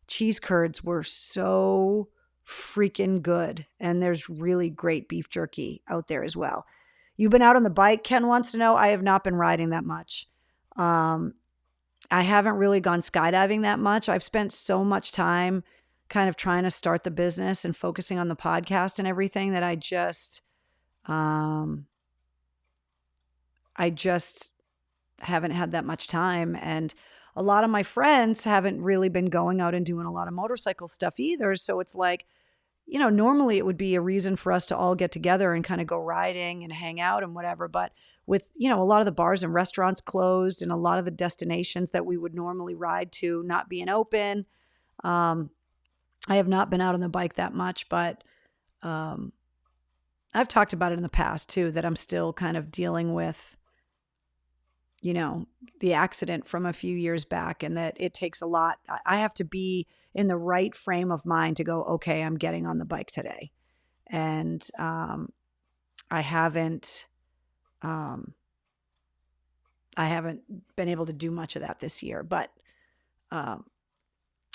cheese curds were so freaking good. And there's really great beef jerky out there as well. You've been out on the bike, Ken wants to know. I have not been riding that much. I haven't really gone skydiving that much. I've spent so much time kind of trying to start the business and focusing on the podcast and everything that I just haven't had that much time. And a lot of my friends haven't really been going out and doing a lot of motorcycle stuff either. So it's like, normally it would be a reason for us to all get together and kind of go riding and hang out and whatever. But with, a lot of the bars and restaurants closed and a lot of the destinations that we would normally ride to not being open, I have not been out on the bike that much, but I've talked about it in the past too, that I'm still kind of dealing with, the accident from a few years back, and that it takes a lot. I have to be in the right frame of mind to go, okay, I'm getting on the bike today. And I haven't been able to do much of that this year, but I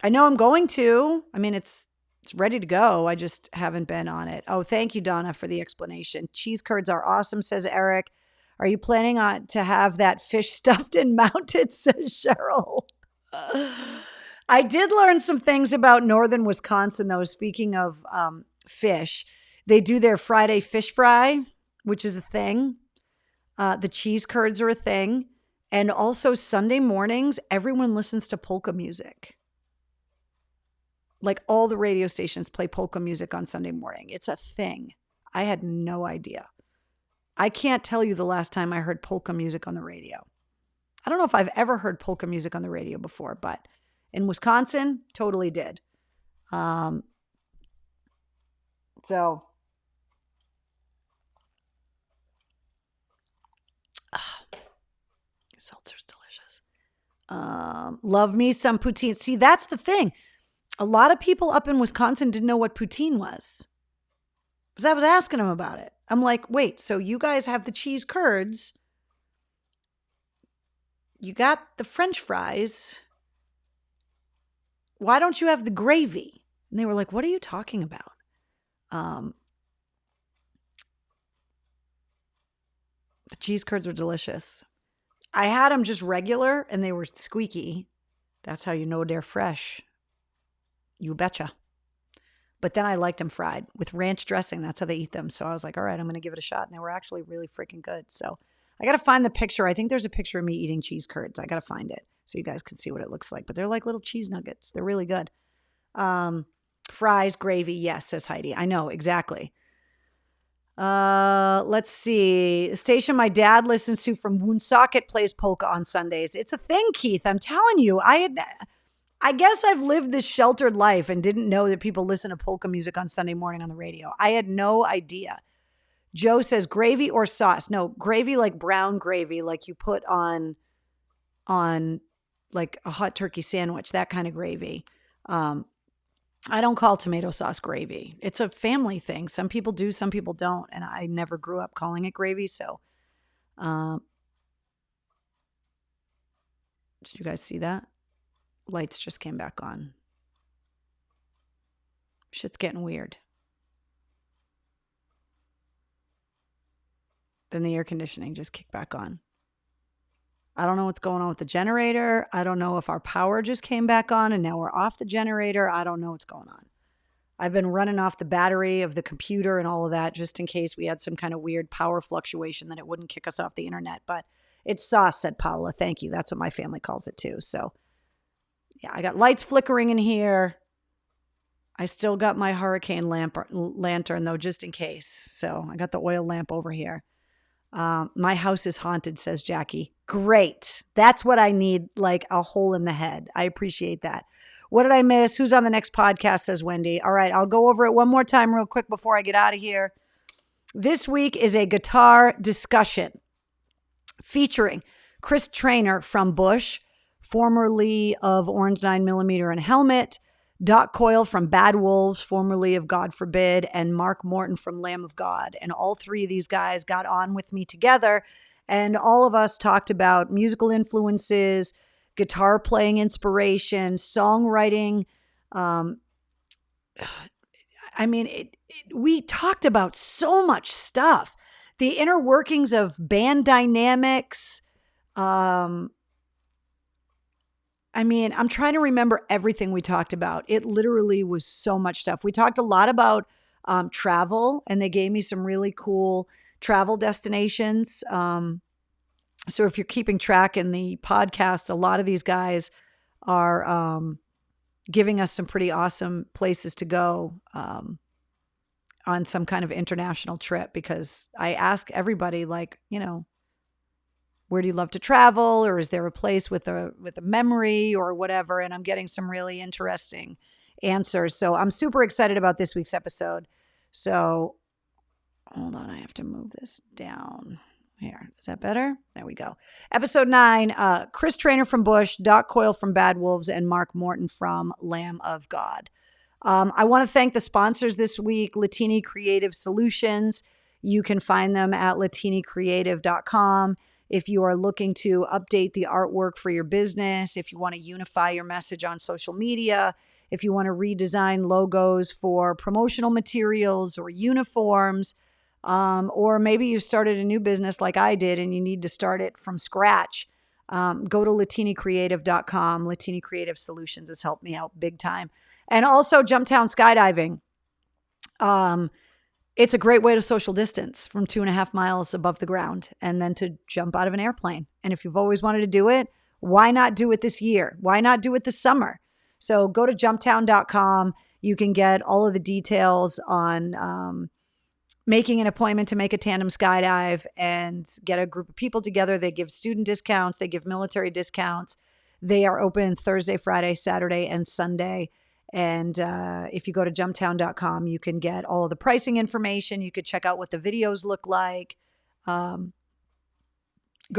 know I'm going to. I mean, it's ready to go. I just haven't been on it. Oh, thank you, Donna, for the explanation. Cheese curds are awesome, says Eric. Are you planning on to have that fish stuffed and mounted, says Cheryl. I did learn some things about northern Wisconsin, though. Speaking of fish, they do their Friday fish fry, which is a thing. The cheese curds are a thing. And also Sunday mornings, everyone listens to polka music. Like all the radio stations play polka music on Sunday morning. It's a thing. I had no idea. I can't tell you the last time I heard polka music on the radio. I don't know if I've ever heard polka music on the radio before, but in Wisconsin, totally did. So seltzer's delicious. Love me some poutine. See, that's the thing. A lot of people up in Wisconsin didn't know what poutine was. Because I was asking them about it. I'm like, wait, so you guys have the cheese curds. You got the French fries. Why don't you have the gravy? And they were like, what are you talking about? The cheese curds were delicious. I had them just regular and they were squeaky. That's how you know they're fresh. You betcha. But then I liked them fried with ranch dressing. That's how they eat them. So I was like, all right, I'm going to give it a shot. And they were actually really freaking good. So I got to find the picture. I think there's a picture of me eating cheese curds. I got to find it so you guys can see what it looks like. But they're like little cheese nuggets. They're really good. Fries, gravy. Yes, says Heidi. I know, exactly. Let's see. The station my dad listens to from Woonsocket plays polka on Sundays. It's a thing, Keith. I'm telling you. I guess I've lived this sheltered life and didn't know that people listen to polka music on Sunday morning on the radio. I had no idea. Joe says gravy or sauce. No, gravy, like brown gravy, like you put on like a hot turkey sandwich, that kind of gravy. I don't call tomato sauce gravy. It's a family thing. Some people do, some people don't. And I never grew up calling it gravy. So, did you guys see that? Lights just came back on. Shit's getting weird. Then the air conditioning just kicked back on. I don't know what's going on with the generator. I don't know if our power just came back on and now we're off the generator. I don't know what's going on. I've been running off the battery of the computer and all of that just in case we had some kind of weird power fluctuation that it wouldn't kick us off the internet. But It's sauce, said Paula. Thank you. That's what my family calls it too. So yeah, I got lights flickering in here. I still got my hurricane lantern though, just in case. So I got the oil lamp over here. My house is haunted, says Jackie. Great. That's what I need, like a hole in the head. I appreciate that. What did I miss? Who's on the next podcast, says Wendy. All right, I'll go over it one more time real quick before I get out of here. This week is a guitar discussion featuring Chris Trainer from Bush, formerly of Orange 9mm and Helmet, Doc Coyle from Bad Wolves, formerly of God Forbid, and Mark Morton from Lamb of God. And all three of these guys got on with me together, and all of us talked about musical influences, guitar playing inspiration, songwriting. We talked about so much stuff. The inner workings of band dynamics. I'm trying to remember everything we talked about. It literally was so much stuff. We talked a lot about travel, and they gave me some really cool travel destinations. So if you're keeping track in the podcast, a lot of these guys are giving us some pretty awesome places to go on some kind of international trip, because I ask everybody, like, where do you love to travel? Or is there a place with a memory or whatever? And I'm getting some really interesting answers. So I'm super excited about this week's episode. So hold on, I have to move this down here. Is that better? There we go. Episode 9, Chris Trainer from Bush, Doc Coyle from Bad Wolves, and Mark Morton from Lamb of God. I want to thank the sponsors this week, Latini Creative Solutions. You can find them at latinicreative.com. If you are looking to update the artwork for your business, if you want to unify your message on social media, if you want to redesign logos for promotional materials or uniforms, or maybe you started a new business like I did and you need to start it from scratch, go to latinicreative.com. Latini Creative Solutions has helped me out big time. And also Jumptown Skydiving. It's a great way to social distance from 2.5 miles above the ground and then to jump out of an airplane. And if you've always wanted to do it, why not do it this year? Why not do it this summer? So go to jumptown.com. You can get all of the details on making an appointment to make a tandem skydive and get a group of people together. They give student discounts. They give military discounts. They are open Thursday, Friday, Saturday, and Sunday. And if you go to jumptown.com, you can get all of the pricing information. You could check out what the videos look like. Go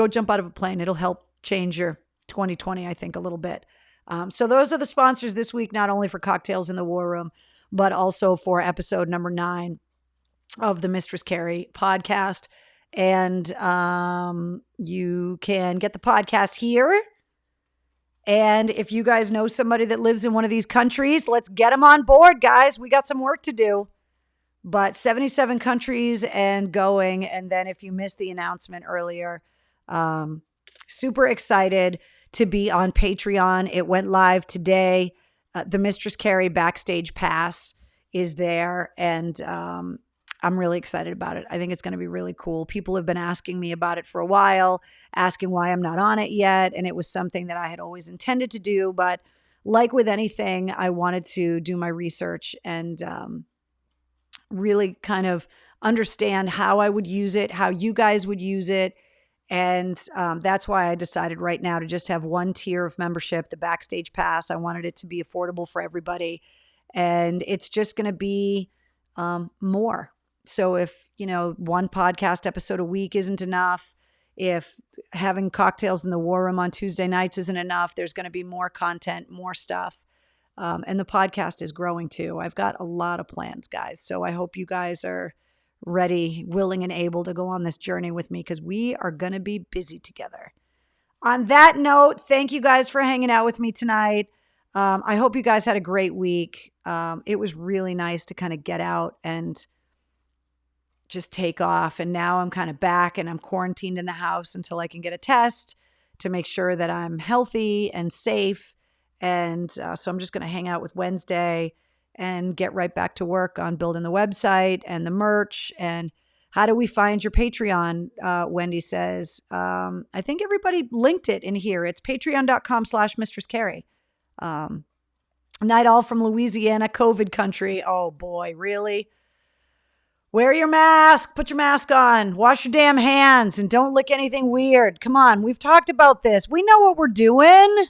jump out of a plane. It'll help change your 2020, I think, a little bit. So those are the sponsors this week, not only for Cocktails in the War Room, but also for episode number 9 of the Mistress Carrie podcast. And you can get the podcast here. And if you guys know somebody that lives in one of these countries, let's get them on board, guys. We got some work to do. But 77 countries and going. And then if you missed the announcement earlier, super excited to be on Patreon. It went live today. The Mistress Carrie Backstage Pass is there. And I'm really excited about it. I think it's going to be really cool. People have been asking me about it for a while, asking why I'm not on it yet. And it was something that I had always intended to do. But like with anything, I wanted to do my research and really kind of understand how I would use it, how you guys would use it. And that's why I decided right now to just have one tier of membership, the Backstage Pass. I wanted it to be affordable for everybody. And it's just going to be more. So if, one podcast episode a week isn't enough, if having Cocktails in the War Room on Tuesday nights isn't enough, there's going to be more content, more stuff. And the podcast is growing too. I've got a lot of plans, guys. So I hope you guys are ready, willing, and able to go on this journey with me, because we are going to be busy together. On that note, thank you guys for hanging out with me tonight. I hope you guys had a great week. It was really nice to kind of get out and just take off. And now I'm kind of back and I'm quarantined in the house until I can get a test to make sure that I'm healthy and safe. And so I'm just going to hang out with Wednesday and get right back to work on building the website and the merch. And How do we find your Patreon? Wendy says. I think everybody linked it in here. It's patreon.com/Mistress Carrie. Night all from Louisiana, COVID country. Oh boy, really? Wear your mask, put your mask on, wash your damn hands, and don't lick anything weird. Come on, we've talked about this. We know what we're doing.